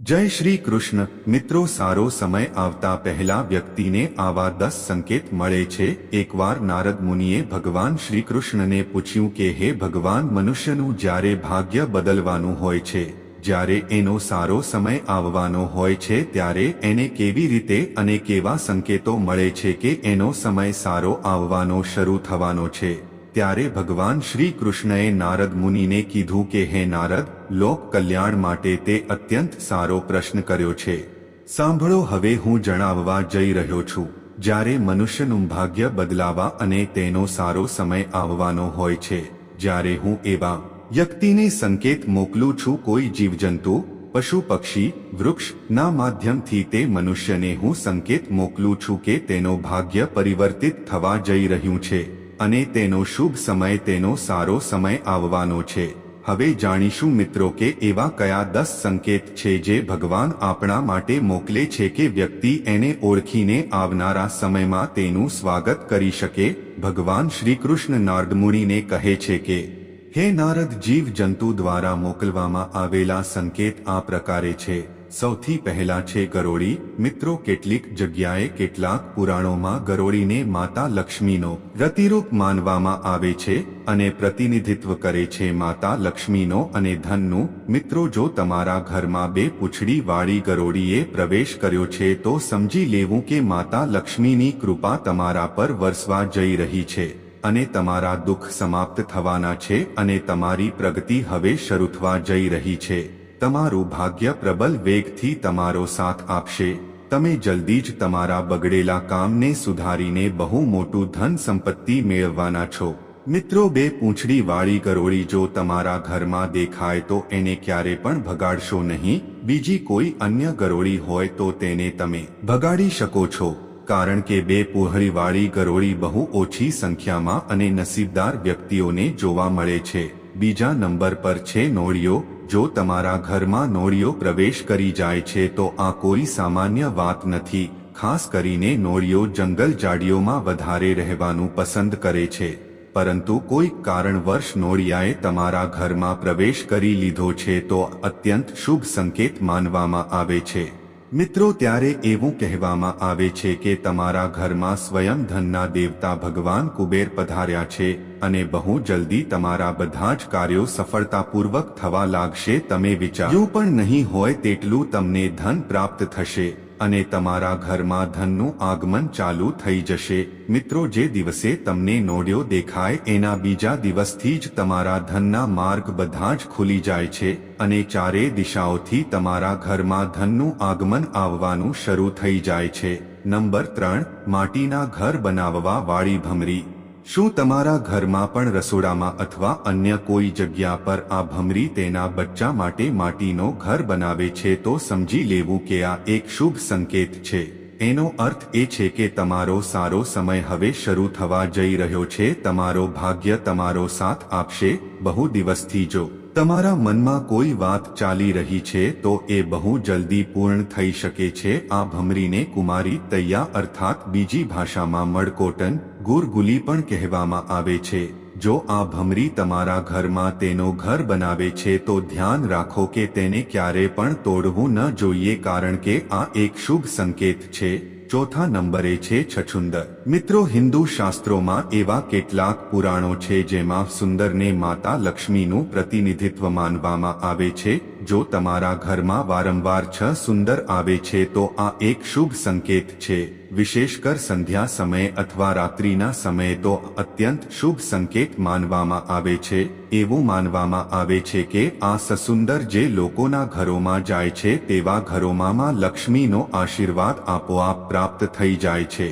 જય શ્રી કૃષ્ણ મિત્રો, સારો સમય આવતા પહેલા વ્યક્તિને આવા 10 સંકેત મળે છે. એકવાર નારદ મુનિએ ભગવાન શ્રી કૃષ્ણને પૂછ્યું કે હે ભગવાન, મનુષ્યનું જ્યારે ભાગ્ય બદલવાનું હોય છે, જ્યારે એનો સારો સમય આવવાનો હોય છે, ત્યારે એને કેવી રીતે અને કેવા સંકેતો મળે છે કે એનો સમય સારો આવવાનો શરૂ થવાનો છે? ત્યારે ભગવાન શ્રી કૃષ્ણએ નારદ મુનિને કીધું કે હે નારદ, લોક કલ્યાણ માટે તે અત્યંત સારો પ્રશ્ન કર્યો છે. સાંભળો, હવે હું જણાવવા જઈ રહ્યો છું. જ્યારે મનુષ્યનું ભાગ્ય બદલાવા અને તેનો સારો સમય આવવાનો હોય છે, જ્યારે હું એવા વ્યક્તિને સંકેત મોકલું છું, કોઈ જીવજંતુ, પશુ પક્ષી, વૃક્ષ ના માધ્યમથી તે મનુષ્યને હું સંકેત મોકલું છું કે તેનો ભાગ્ય પરિવર્તિત થવા જઈ રહ્યું છે અને તેનો શુભ સમય, તેનો સારો સમય આવવાનો છે. હવે જાણીશું મિત્રો કે એવા કયા 10 સંકેત છે જે ભગવાન આપણા માટે મોકલે છે કે વ્યક્તિ એને ઓળખીને આવનારા સમયમાં તેનું સ્વાગત કરી શકે. ભગવાન શ્રી કૃષ્ણ નારદ મુનિને કહે છે કે હે નારદ, જીવ જંતુ દ્વારા મોકલવામાં આવેલા સંકેત આ પ્રકારે છે. સૌથી પહેલા છે ગરોળી. મિત્રો, કેટલીક જગ્યાએ, કેટલાક પુરાણોમાં ગરોળીને માતા લક્ષ્મીનો પ્રતિરૂપ માનવામાં આવે છે અને પ્રતિનિધિત્વ કરે છે માતા લક્ષ્મીનો અને ધનનું. મિત્રો, જો તમારા ઘરમાં 2 પૂંછડી વાળી ગરોળીએ પ્રવેશ કર્યો છે તો સમજી લેવું કે માતા લક્ષ્મીની કૃપા તમારા પર વરસવા જઈ રહી છે અને તમારા દુઃખ સમાપ્ત થવાના છે અને તમારી પ્રગતિ હવે શરૂ થવા જઈ રહી છે. તમારું ભાગ્ય પ્રબળ વેગથી તમારો સાથ આપશે. તમે જલ્દી જ તમારા બગડેલા કામને સુધારીને બહુ મોટું ધન સંપત્તિ મેળવવાના છો. મિત્રો, 2 પૂંછડી વાળી ગરોળી જો તમારા ઘરમાં દેખાય તો એને ક્યારે પણ ભગાડશો નહીં. બીજી કોઈ અન્ય ગરોળી હોય તો તેને તમે ભગાડી શકો છો, કારણ કે 2 પૂંછડી વાળી ગરોળી બહુ ઓછી સંખ્યામાં અને નસીબદાર વ્યક્તિઓને જોવા મળે છે. બીજા નંબર પર છે નોળિયો. જો તમારા ઘરમાં નોળિયો પ્રવેશ કરી જાય છે તો આ કોઈ સામાન્ય વાત નથી. ખાસ કરીને નોળિયો જંગલ ઝાડીઓમાં વધારે રહેવાનું પસંદ કરે છે, પરંતુ કોઈક કારણવશ નોળિયાએ તમારા ઘરમાં પ્રવેશ કરી લીધો છે તો અત્યંત શુભ સંકેત માનવામાં આવે છે. મિત્રો, ત્યારે એવું કહેવામાં આવે છે કે તમારા ઘરમાં સ્વયં ધનના દેવતા ભગવાન કુબેર પધાર્યા છે અને બહુ જલ્દી તમારા બધા જ કાર્યો સફળતાપૂર્વક થવા લાગશે. તમે વિચાર્યું પણ નહીં હોય તેટલું તમને ધન પ્રાપ્ત થશે અને તમારા ઘરમાં ધનનું આગમન ચાલુ થઈ જશે. મિત્રો, જે દિવસે તમને નોળિયો દેખાય એના બીજા દિવસથી જ તમારા ધનના માર્ગ બધા જ ખુલી જાય છે અને ચારે દિશાઓથી તમારા ઘરમાં ધનનું આગમન આવવાનું શરૂ થઈ જાય છે. નંબર 3, માટીના ઘર બનાવવા વાળી ભમરી. શું તમારા ઘરમાં પણ રસોડામાં અથવા અન્ય કોઈ જગ્યા પર આ ભમરી તેના બચ્ચા માટે માટીનો ઘર બનાવે છે તો સમજી લેવું કે આ એક શુભ સંકેત છે. એનો અર્થ એ છે કે તમારો સારો સમય હવે શરૂ થવા જઈ રહ્યો છે. તમારો ભાગ્ય તમારો સાથ આપશે. બહુ દિવસથી જો તમારા મનમાં કોઈ વાત ચાલી રહી છે તો એ બહુ જલ્દી પૂર્ણ થઈ શકે છે. આ ભમરીને કુમારી તૈયા અર્થાત બીજી ભાષામાં મડકોટન, ગુરગુલી પણ કહેવામાં આવે છે. જો આ ભમરી તમારા ઘરમાં તેનો ઘર બનાવે છે તો ધ્યાન રાખો કે તેને ક્યારે પણ તોડવું ન જોઈએ, કારણ કે આ એક શુભ સંકેત છે. ચોથા નંબરે છે છછુંદર. મિત્રો, હિન્દુ શાસ્ત્રોમાં એવા કેટલાક પુરાણો છે જેમાં સુંદરને માતા લક્ષ્મીનું પ્રતિનિધિત્વ માનવામાં આવે છે. જો તમારા ઘરમાં વારંવાર સુંદર આવે છે તો આ એક શુભ સંકેત છે. વિશેષકર સંધ્યા સમયે અથવા રાત્રિના સમયે તો અત્યંત શુભ સંકેત માનવામાં આવે છે. એવું માનવામાં આવે છે કે આ સસુંદર જે લોકોના ઘરોમાં જાય છે તેવા ઘરોમાં લક્ષ્મીનો આશીર્વાદ આપોઆપ પ્રાપ્ત થઈ જાય છે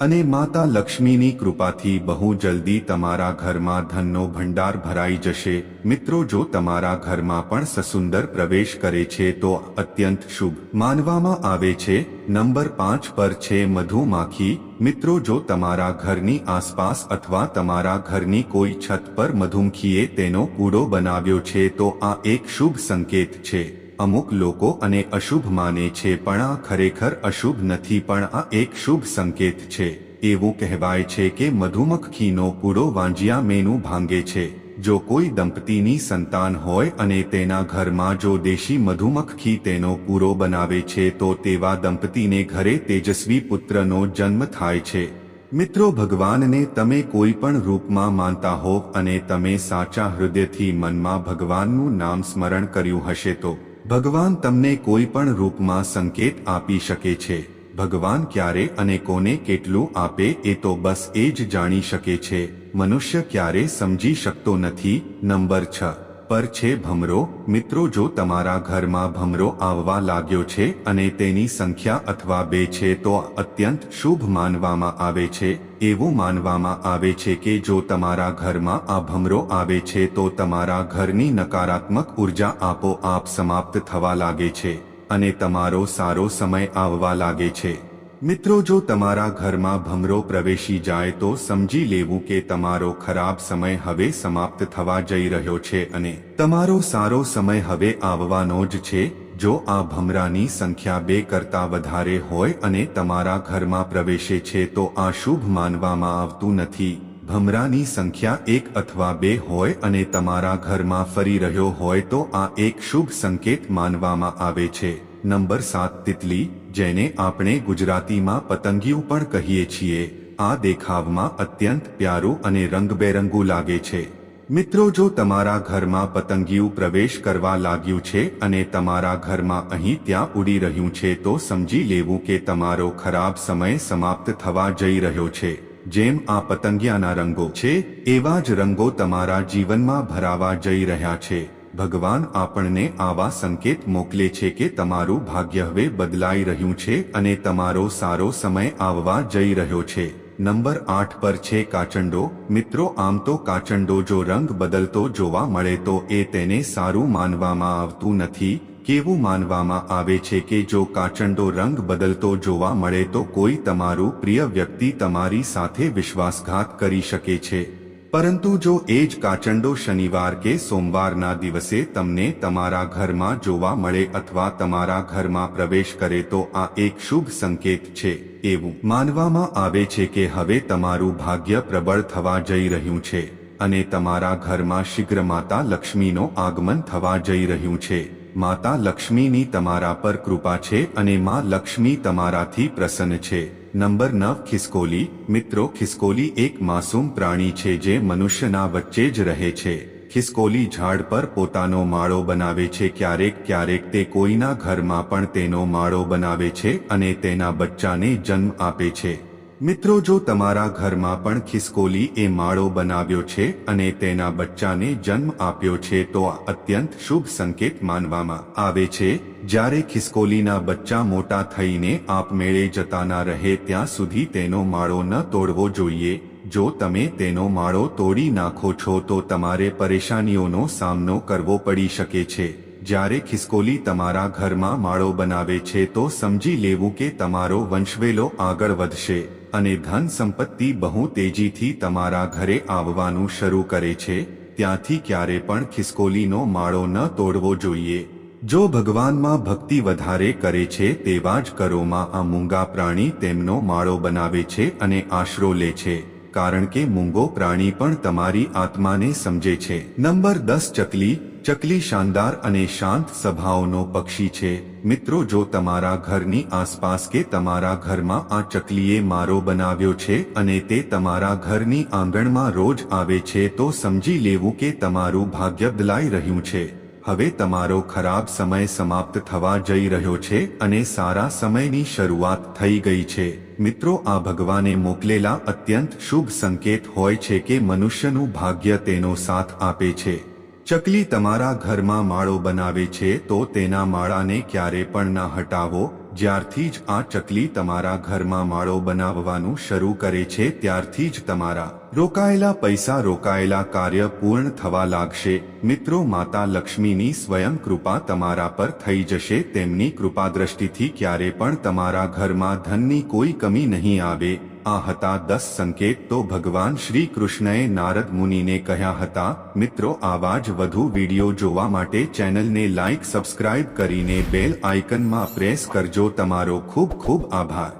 અને માતા લક્ષ્મીની કૃપાથી બહુ જલ્દી તમારા ઘરમાં ધનનો ભંડાર ભરાઈ જશે. મિત્રો, જો તમારા ઘરમાં પણ સસુંદર પ્રવેશ કરે છે તો અત્યંત શુભ માનવામાં આવે છે. નંબર 5 પર છે મધુમાખી. મિત્રો, જો તમારા ઘરની આસપાસ અથવા તમારા ઘરની કોઈ છત પર મધુમખીએ તેનો કૂડો બનાવ્યો છે તો આ એક શુભ સંકેત છે. અમુક લોકો અને અશુભ માને છે પણ આ ખરેખર અશુભ નથી, પણ આ એક શુભ સંકેત છે. એવું કહેવાય છે કે મધુમખીનો પૂડો વાંજિયા મેનું ભાંગે છે. જો કોઈ દંપતીની સંતાન હોય અને તેના ઘરમાં જો દેશી મધુમક્ખી તેનો પૂરો બનાવે છે તો તેવા દંપતીને ઘરે તેજસ્વી પુત્રનો જન્મ થાય છે। મિત્રો, ભગવાનને તમે કોઈ પણ રૂપમાં માનતા હો અને તમે સાચા હૃદયથી મનમાં ભગવાનનું નામ સ્મરણ કર્યું હશે તો ભગવાન તમને કોઈ પણ રૂપમાં સંકેત આપી શકે છે। ભગવાન ક્યારે અને કોને કેટલું આપે એ તો બસ એ જ જાણી શકે છે, મનુષ્ય ક્યારે સમજી શકતો નથી। નંબર 6 પર છે ભમરો। મિત્રો, જો તમારા ઘરમાં ભમરો આવવા લાગ્યો છે અને તેની સંખ્યા અથવા 2 છે તો અત્યંત શુભ માનવામાં આવે છે। એવું માનવામાં આવે છે કે જો તમારા ઘરમાં આ ભમરો આવે છે તો તમારા ઘરની નકારાત્મક ઉર્જા આપોઆપ સમાપ્ત થવા લાગે છે અને તમારો સારો સમય આવવા લાગે છે। મિત્રો, જો તમારા ઘરમાં ભમરો પ્રવેશી જાય તો સમજી લેવું કે તમારો ખરાબ સમય હવે સમાપ્ત થવા જઈ રહ્યો છે અને તમારો સારો સમય હવે આવવાનો જ છે। જો આ ભમરાની સંખ્યા 2 કરતાં વધારે હોય અને તમારા ઘરમાં પ્રવેશે છે તો આ શુભ માનવામાં આવતું નથી। ભમરાની સંખ્યા 1 અથવા 2 હોય અને તમારા ઘરમાં ફરી રહ્યો હોય તો આ એક શુભ સંકેત માનવામાં આવે છે। નંબર 7 તિતલી, જેને આપણે ગુજરાતીમાં પતંગિયું પણ કહીએ છીએ। આ દેખાવમાં અત્યંત પ્યારું અને રંગબેરંગું લાગે છે। મિત્રો, જો તમારા ઘરમાં પતંગિયું પ્રવેશ કરવા લાગ્યું છે અને તમારા ઘરમાં અહીં ત્યાં ઉડી રહ્યું છે તો સમજી લેવું કે તમારો ખરાબ સમય સમાપ્ત થવા જઈ રહ્યો છે। જેમ આ પતંગિયાના રંગો છે એવા જ રંગો તમારા જીવનમાં ભરાવા જઈ રહ્યા છે। ભગવાન આપણને આવા સંકેત મોકલે છે કે તમારું ભાગ્ય હવે બદલાઈ રહ્યું છે અને તમારો સારો સમય આવવા જઈ રહ્યો છે। નંબર 8 પર છે કાચંડો। મિત્રો, આમ તો કાચંડો જો રંગ બદલતો જોવા મળે તો એ તેને સારું માનવામાં આવતું નથી। કેવું માનવામાં આવે છે કે જો કાચંડો રંગ બદલતો જોવા મળે તો કોઈ તમારું પ્રિય વ્યક્તિ તમારી સાથે વિશ્વાસઘાત કરી શકે છે। પરંતુ જો એ જ કાચંડો શનિવાર કે સોમવારના દિવસે તમને તમારા ઘરમાં જોવા મળે અથવા તમારા ઘરમાં પ્રવેશ કરે તો આ એક શુભ સંકેત છે। એવું માનવામાં આવે છે કે હવે તમારું ભાગ્ય પ્રબળ થવા જઈ રહ્યું છે અને તમારા ઘરમાં શીઘ્ર માતા લક્ષ્મીનો આગમન થવા જઈ રહ્યું છે। માતા લક્ષ્મીની તમારા પર કૃપા છે અને માં લક્ષ્મી તમારાથી પ્રસન્ન છે। નંબર 9 ખિસકોલી। મિત્રો, ખિસકોલી એક માસૂમ પ્રાણી છે જે મનુષ્યના વચ્ચે જ રહે છે। ખિસકોલી ઝાડ પર પોતાનો માળો બનાવે છે। ક્યારેક ક્યારેક તે કોઈના ઘરમાં પણ તેનો માળો બનાવે છે અને તેના બચ્ચાને જન્મ આપે છે। મિત્રો, જો તમારા ઘરમાં પણ ખિસકોલી એ માળો બનાવ્યો છે અને તેના બચ્ચાને જન્મ આપ્યો છે તો આ અત્યંત શુભ સંકેત માનવામાં આવે છે। જ્યારે ખિસકોલીના બચ્ચા મોટા થઈને આપમેળે જતા ના રહે ત્યાં સુધી તેનો માળો ન તોડવો જોઈએ। જો તમે તેનો માળો તોડી નાખો છો તો તમારે પરેશાનીઓનો સામનો કરવો પડી શકે છે। જ્યારે ખિસકોલી તમારા ઘરમાં માળો બનાવે છે તો સમજી લેવું કે તમારો વંશવેલો આગળ વધશે અને ધન સંપત્તિ બહુ તેજીથી તમારા ઘરે આવવાનું શરૂ કરે છે। ત્યાંથી ક્યારે પણ ખિસકોલીનો માળો ન તોડવો જોઈએ। જો ભગવાનમાં ભક્તિ વધારે કરે છે તેવા જ ઘરોમાં આ મૂંગા પ્રાણી તેમનો માળો બનાવે છે અને આશરો લે છે, કારણ કે મૂંગો પ્રાણી પણ તમારી આત્માને સમજે છે। નંબર 10 ચકલી। ચકલી શાનદાર અને શાંત સ્વભાવનો પક્ષી છે। મિત્રો, જો તમારા ઘરની આસપાસ કે તમારા ઘરમાં આ ચકલીએ માળો બનાવ્યો છે અને તે તમારા ઘરની આંગણમાં રોજ આવે છે તો સમજી લેવું કે તમારું ભાગ્ય બદલાઈ રહ્યું છે। હવે તમારો ખરાબ સમય સમાપ્ત થવા જઈ રહ્યો છે અને સારા સમયની શરૂઆત થઈ ગઈ છે। મિત્રો, આ ભગવાને મોકલેલા અત્યંત શુભ સંકેત હોય છે કે મનુષ્યનું ભાગ્ય તેનો સાથ આપે છે। ચકલી તમારા ઘરમાં માળો બનાવે છે તો તેના માળાને ક્યારે પણ ના હટાવો। જ્યારથી જ આ ચકલી તમારા ઘરમાં માળો બનાવવાનું શરૂ કરે છે ત્યારથી જ તમારા રોકાયેલા પૈસા, રોકાયેલા કાર્ય પૂર્ણ થવા લાગશે। મિત્રો, માતા લક્ષ્મીની સ્વયં કૃપા તમારા પર થઈ જશે। તેમની કૃપા દ્રષ્ટિથી ક્યારે પણ તમારા ઘરમાં ધનની કોઈ કમી નહીં આવે। આ હતા 10 સંકેત તો ભગવાન શ્રી કૃષ્ણએ નારદ મુનિને કહ્યા હતા। મિત્રો, આવા જ વધુ વિડીયો જોવા માટે ચેનલને લાઈક, સબસ્ક્રાઇબ કરીને બેલ આઇકનમાં પ્રેસ કરજો। તમારો ખૂબ ખૂબ આભાર।